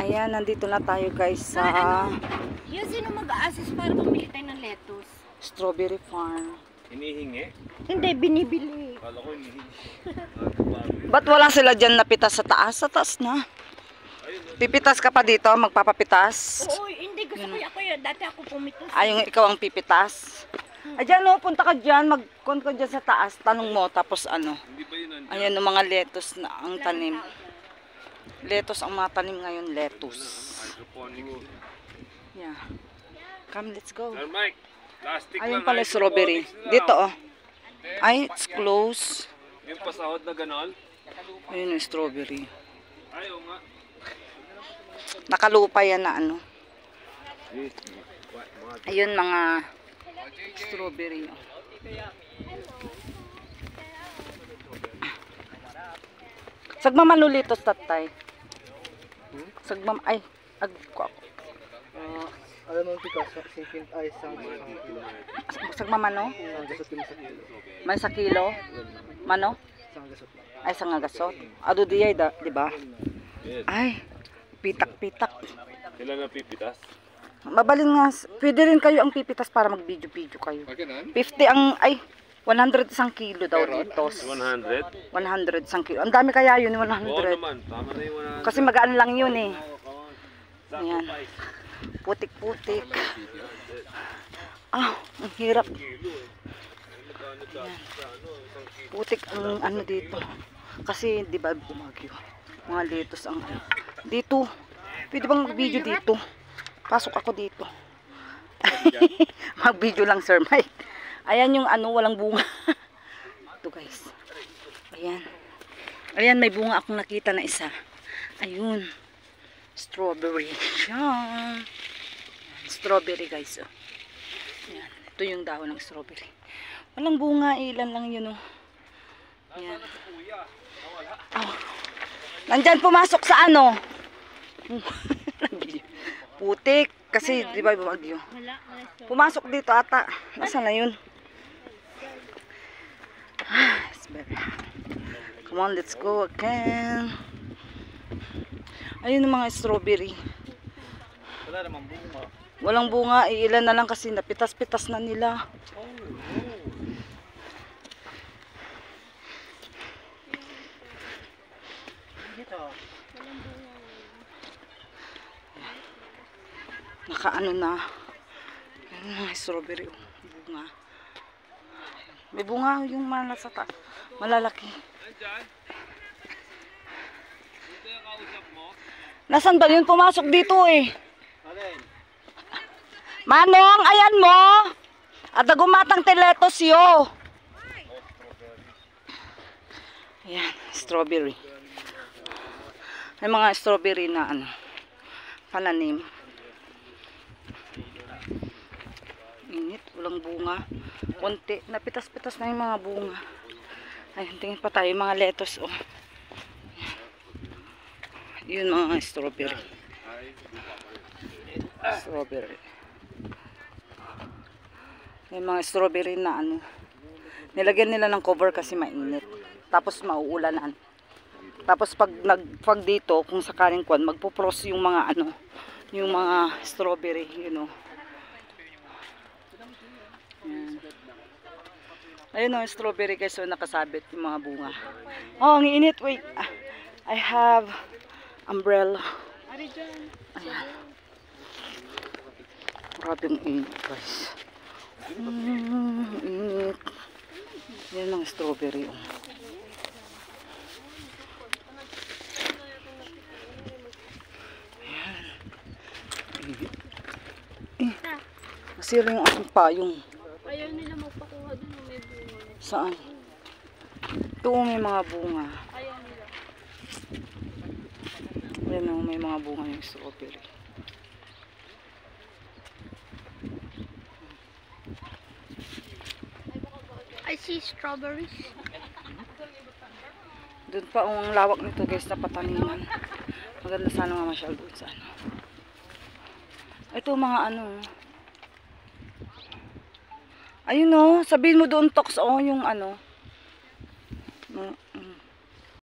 Ayan, nandito na tayo guys sa Yung sino mag-a-assist para bumili tayo ng lettuce? strawberry farm. Hinihingi? Hindi, binibili. Kala ko hinihingi. Ba't wala sila dyan napitas sa taas? Sa taas na. Pipitas ka pa dito? Magpapapitas? Oo, hindi. Gusto ko ako yun. Dati ako pumitas. Ay, yung ikaw ang pipitas? Ayan o, punta ka dyan. Mag-con ka dyan sa taas. Tanong mo, tapos ano. Hindi ba yun nandiyan? Ayan yung mga lettuce na ang tanim. Lettuce ang mga tanim ngayon. Lettuce. Hydroponic. Yeah. Come, let's go. Sir Mike, plastic Ayun lang, pala strawberry. hydroponics lang. Dito oh. Ay, it's close. Yung pasahod na ganon? Ayun yung strawberry. Ayaw nga. Nakalupa yan na ano. Ayun mga strawberry. Oh. Sagmamanulitos tatay. Ay, agko ako. Alam mo tika sa second ay sang Sagmamano? sang gasot din sa kilo. Man sa kilo? Mano? Sang gasot. Ay, sa ngagasot. Ado diyay, di ba? Yes. Ay, pitak-pitak. Sila na pipitas. Mabalin nga, pwede rin kayo ang pipitas para mag-video-video kayo. 50 ang, ay, 100 isang kilo daw dito. 100? 100 isang kilo. Ang dami kaya yun, Oo 100. naman, tama na yung 100. Kasi magaan lang yun eh. Ayan. Sacrifice. Putik-putik. Ah, ang hirap. Putik ang ano dito. Kasi, di ba, bumagyo. Mga lettuce ang ano. Dito. Pwede bang mag-video dito? Pasok ako dito. Mag-video lang, Sir Mike. Ayan yung ano, walang bunga. Ito guys. Ayan. Ayan, may bunga akong nakita na isa. Ayun. Strawberry. Ayan. Strawberry guys. Oh. Ayan. Ito yung dahon ng strawberry. Walang bunga, ilan lang yun. Oh. Ayan. Oh. Nandyan pumasok sa ano. Putik. Kasi di ba bumagyo. Pumasok dito ata. Nasaan na yun? It's better. Come on, let's go again. Ayun ang mga strawberry. Wala namang bunga. Walang bunga, iilan na lang kasi napitas-pitas na nila. Dito. Nakaano na. Ayun mga strawberry. Oh, bunga. May bunga yung malasata. Malalaki. Nandyan? Ito yung kausap mo? Nasaan ba yun? Pumasok dito eh. Alin? Manong, ayan mo. At nagumatang teletos yo. Ayan, strawberry. May mga strawberry na ano, pananim. Init, walang bunga. Konti, napitas-pitas na yung mga bunga. Ayun, tingin pa tayo mga lettuce. Oh. Yun mga strawberry. Strawberry. May mga strawberry na ano. Nilagyan nila ng cover kasi mainit. Tapos mauulanan. Tapos pag dito, kung sakaling kwan, magpo-frost yung mga ano, yung mga strawberry, you know. Yan. Ayun o, strawberry guys, so nakasabit yung mga bunga. Oh, ang init, wait. I have umbrella. Ayan. Grabe ang init guys. Init. Yan ang strawberry. Oh. Ayan. Init. Masira yung aking payong. Ayaw nila magpakuha dun na may bunga. Saan? Ito may mga bunga. Ayaw nila. Ayan o, may mga bunga yung strawberry. I see strawberries. Doon pa ang lawak nito guys na pataniman. Maganda sana nga masyal doon sa ano. Ito mga ano. Ayun o, sabihin mo doon tox o yung ano.